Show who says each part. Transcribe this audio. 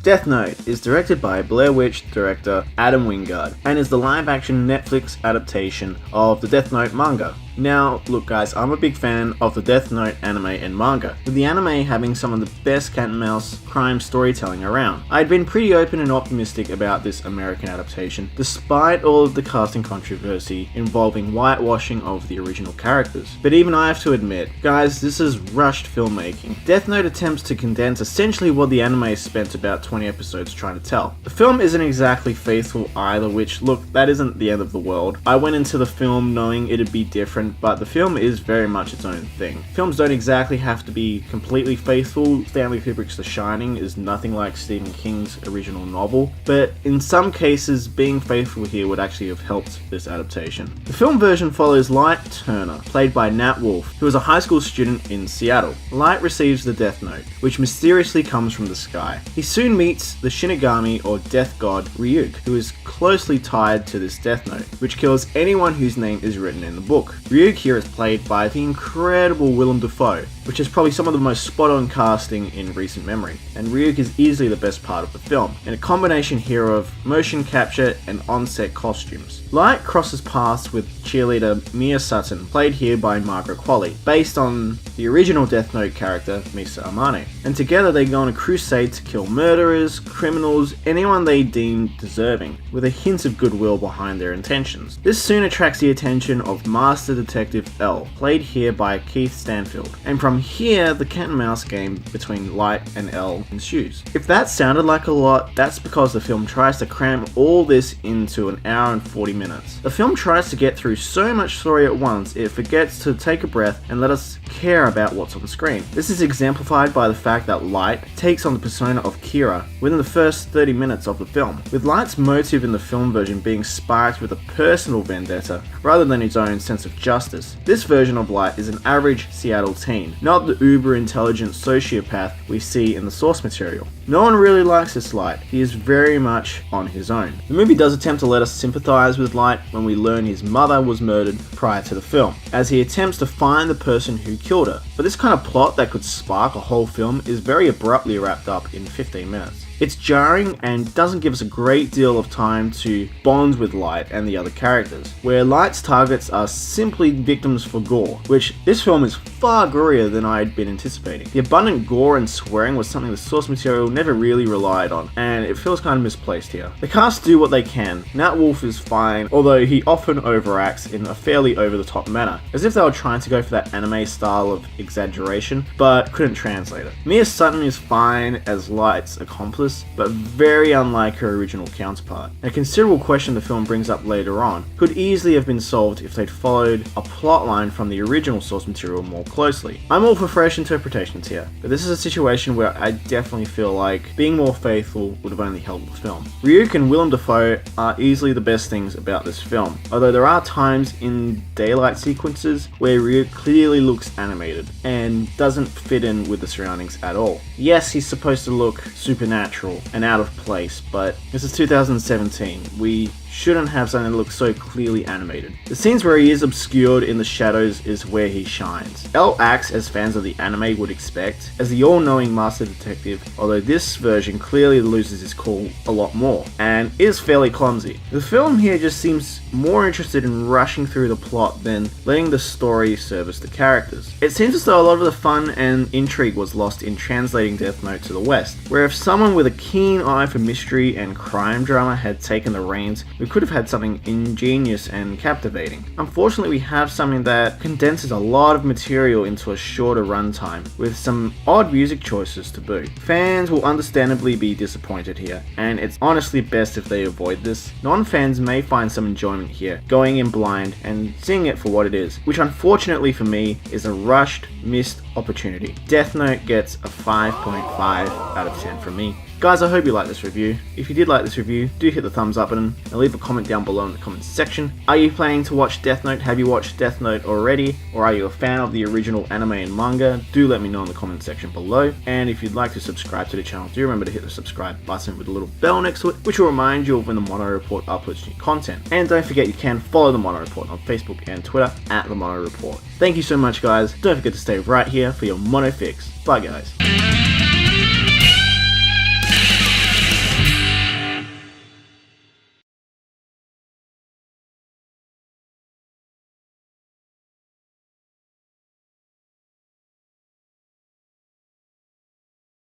Speaker 1: Death Note is directed by Blair Witch director Adam Wingard and is the live-action Netflix adaptation of the Death Note manga. Now, look guys, I'm a big fan of the Death Note anime and manga, with the anime having some of the best cat and mouse crime storytelling around. I'd been pretty open and optimistic about this American adaptation, despite all of the casting controversy involving whitewashing of the original characters. But even I have to admit, guys, this is rushed filmmaking. Death Note attempts to condense essentially what the anime spent about 20 episodes trying to tell. The film isn't exactly faithful either, which, look, that isn't the end of the world. I went into the film knowing it'd be different, but the film is very much its own thing. Films don't exactly have to be completely faithful. Stanley Kubrick's The Shining is nothing like Stephen King's original novel, but in some cases, being faithful here would actually have helped this adaptation. The film version follows Light Turner, played by Nat Wolff, who is a high school student in Seattle. Light receives the Death Note, which mysteriously comes from the sky. He soon meets the Shinigami or Death God Ryuk, who is closely tied to this Death Note, which kills anyone whose name is written in the book. Ryuk here is played by the incredible Willem Dafoe, which is probably some of the most spot-on casting in recent memory, and Ryuk is easily the best part of the film, and a combination here of motion capture and on-set costumes. Light crosses paths with cheerleader Mia Sutton, played here by Margaret Qualley, based on the original Death Note character Misa Amane, and together they go on a crusade to kill murderers, criminals, anyone they deem deserving, with a hint of goodwill behind their intentions. This soon attracts the attention of Master Detective L, played here by Keith Stanfield, and from here the cat and mouse game between Light and L ensues. If that sounded like a lot, that's because the film tries to cram all this into an hour and 40 minutes. The film tries to get through so much story at once, it forgets to take a breath and let us care about what's on the screen. This is exemplified by the fact that Light takes on the persona of Kira within the first 30 minutes of the film, with Light's motive in the film version being sparked with a personal vendetta rather than his own sense of justice. This version of Light is an average Seattle teen, not the uber-intelligent sociopath we see in the source material. No one really likes this Light, he is very much on his own. The movie does attempt to let us sympathize with Light when we learn his mother was murdered prior to the film, as he attempts to find the person who killed her. But this kind of plot that could spark a whole film is very abruptly wrapped up in 15 minutes. It's jarring and doesn't give us a great deal of time to bond with Light and the other characters, where Light's targets are simply victims for gore, which this film is far gorier than I'd been anticipating. The abundant gore and swearing was something the source material never really relied on, and it feels kind of misplaced here. The cast do what they can. Nat Wolff is fine, although he often overacts in a fairly over-the-top manner, as if they were trying to go for that anime style of exaggeration, but couldn't translate it. Mia Sutton is fine as Light's accomplice, but very unlike her original counterpart. A considerable question the film brings up later on could easily have been solved if they'd followed a plotline from the original source material more closely. I'm all for fresh interpretations here, but this is a situation where I definitely feel like being more faithful would have only helped the film. Ryuk and Willem Dafoe are easily the best things about this film, although there are times in daylight sequences where Ryuk clearly looks animated and doesn't fit in with the surroundings at all. Yes, he's supposed to look supernatural and out of place, but this is 2017. We shouldn't have something that looks so clearly animated. The scenes where he is obscured in the shadows is where he shines. L acts as fans of the anime would expect, as the all-knowing master detective, although this version clearly loses his cool a lot more, and is fairly clumsy. The film here just seems more interested in rushing through the plot than letting the story service the characters. It seems as though a lot of the fun and intrigue was lost in translating Death Note to the West, where if someone with a keen eye for mystery and crime drama had taken the reins, we could have had something ingenious and captivating. Unfortunately, we have something that condenses a lot of material into a shorter runtime, with some odd music choices to boot. Fans will understandably be disappointed here, and it's honestly best if they avoid this. Non-fans may find some enjoyment here, going in blind and seeing it for what it is, which unfortunately for me is a rushed, missed opportunity. Death Note gets a 5.5 out of 10 from me. Guys, I hope you liked this review. If you did like this review, do hit the thumbs up button and leave a comment down below in the comments section. Are you planning to watch Death Note? Have you watched Death Note already? Or are you a fan of the original anime and manga? Do let me know in the comment section below. And if you'd like to subscribe to the channel, do remember to hit the subscribe button with a little bell next to it, which will remind you of when the Mono Report uploads new content. And don't forget you can follow the Mono Report on Facebook and Twitter at the Mono Report. Thank you so much, guys. Don't forget to stay right here for your Mono Fix. Bye, guys.